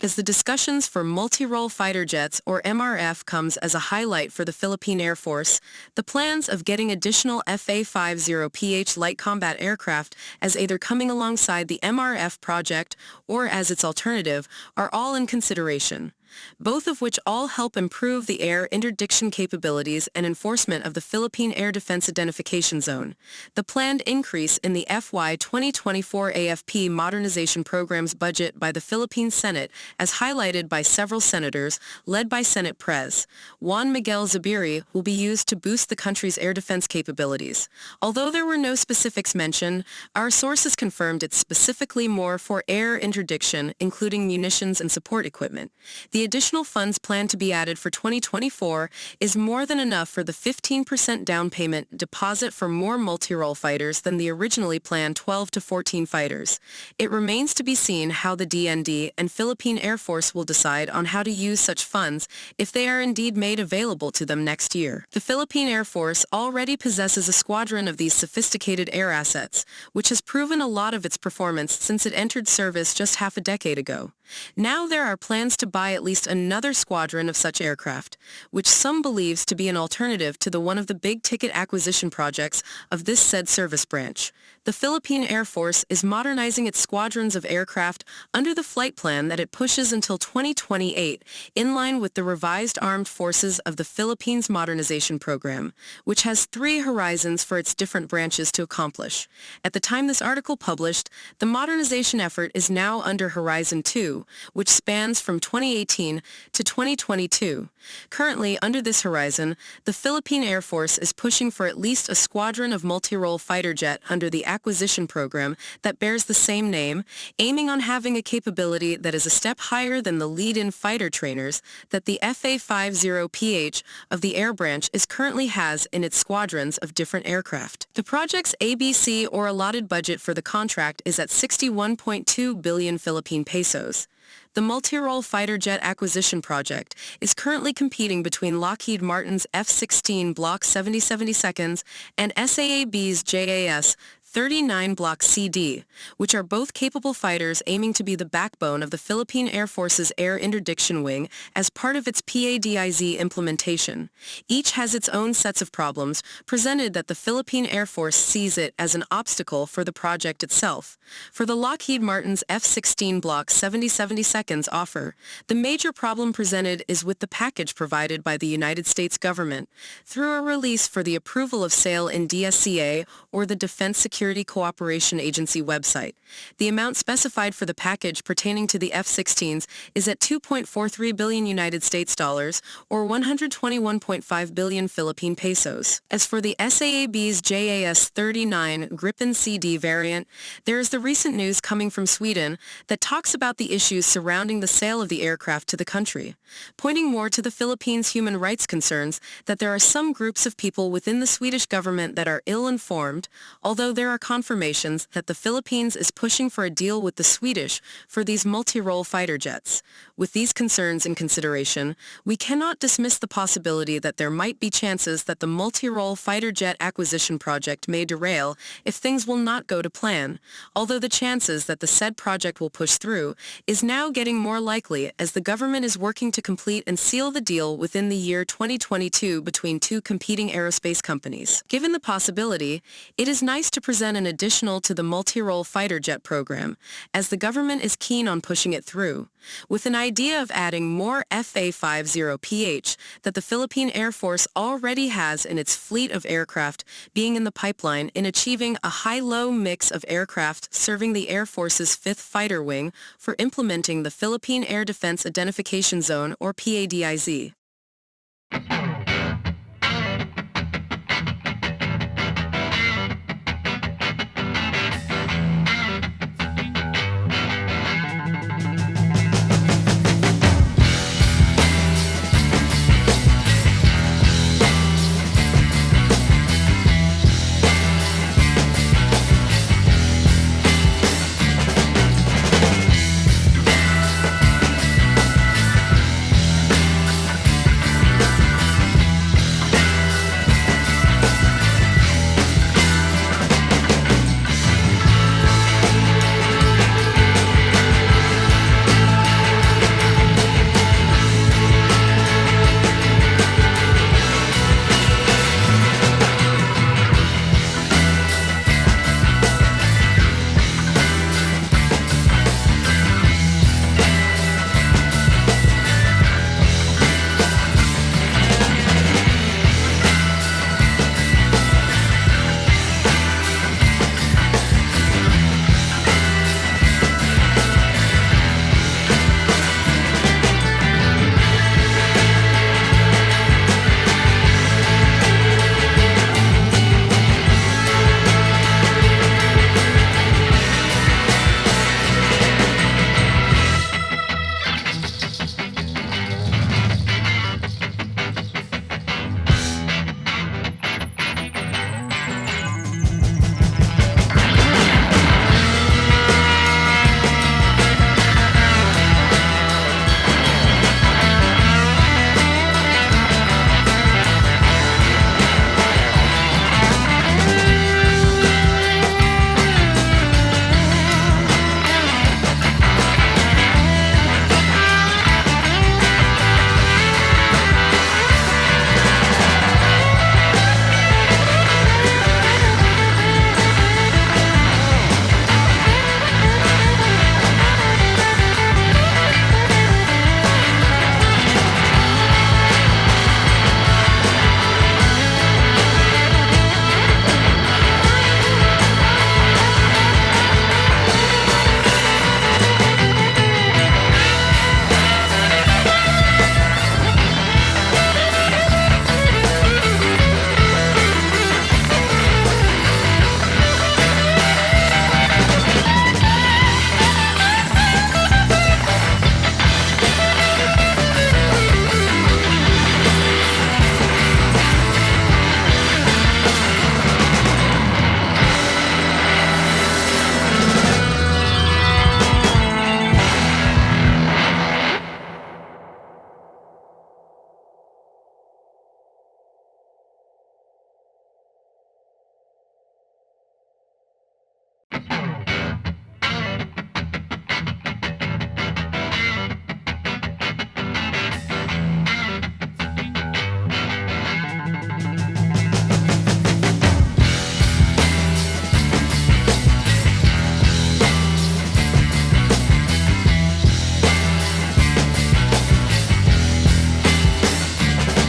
as the discussions for multi-role fighter jets, or MRF, comes as a highlight for the Philippine Air Force. The plans of getting additional FA-50 light combat aircraft as either coming alongside the MRF project or as its alternative are all in consideration, both of which all help improve the air interdiction capabilities and enforcement of the Philippine Air Defense Identification Zone. The planned increase in the FY 2024 AFP modernization program's budget by the Philippine Senate, as highlighted by several senators, led by Senate Pres. Juan Miguel Zubiri, will be used to boost the country's air defense capabilities. Although there were no specifics mentioned, our sources confirmed it's specifically more for air interdiction, including munitions and support equipment. The additional funds planned to be added for 2024 is more than enough for the 15% down payment deposit for more multi-role fighters than the originally planned 12 to 14 fighters. It remains to be seen how the DND and Philippine Air Force will decide on how to use such funds if they are indeed made available to them next year. The Philippine Air Force already possesses a squadron of these sophisticated air assets, which has proven a lot of its performance since it entered service just half a decade ago. Now there are plans to buy at least another squadron of such aircraft, which some believes to be an alternative to the one of the big-ticket acquisition projects of this said service branch. The Philippine Air Force is modernizing its squadrons of aircraft under the flight plan that it pushes until 2028, in line with the revised Armed Forces of the Philippines Modernization Program, which has 3 horizons for its different branches to accomplish. At the time this article published, the modernization effort is now under Horizon 2, which spans from 2018 to 2022. Currently, under this horizon, the Philippine Air Force is pushing for at least a squadron of multi-role fighter jet under the acquisition program that bears the same name, aiming on having a capability that is a step higher than the lead-in fighter trainers that the FA-50 of the Air Branch currently has in its squadrons of different aircraft. The project's ABC, or allotted budget for the contract, is at 61.2 billion Philippine pesos. The multi-role fighter jet acquisition project is currently competing between Lockheed Martin's F-16 Block 7072 and SAAB's JAS-39 Block CD, which are both capable fighters aiming to be the backbone of the Philippine Air Force's Air Interdiction Wing as part of its PADIZ implementation. Each has its own sets of problems presented that the Philippine Air Force sees it as an obstacle for the project itself. For the Lockheed Martin's F-16 Block 7072 offer, the major problem presented is with the package provided by the United States government through a release for the approval of sale in DSCA, or the Defense Security Cooperation Agency website. The amount specified for the package pertaining to the F-16s is at 2.43 billion United States dollars, or 121.5 billion Philippine pesos. As for the SAAB's JAS-39 Gripen CD variant, there is the recent news coming from Sweden that talks about the issues surrounding the sale of the aircraft to the country, pointing more to the Philippines' human rights concerns that there are some groups of people within the Swedish government that are ill-informed, although there are confirmations that the Philippines is pushing for a deal with the Swedish for these multi-role fighter jets. With these concerns in consideration, we cannot dismiss the possibility that there might be chances that the multi-role fighter jet acquisition project may derail if things will not go to plan, although the chances that the said project will push through is now getting more likely as the government is working to complete and seal the deal within the year 2022 between 2 competing aerospace companies. Given the possibility, it is nice to present an additional to the multi-role fighter jet program, as the government is keen on pushing it through, with an idea of adding more FA-50 that the Philippine Air Force already has in its fleet of aircraft being in the pipeline in achieving a high-low mix of aircraft serving the Air Force's 5th Fighter Wing for implementing the Philippine Air Defense Identification Zone, or PADIZ.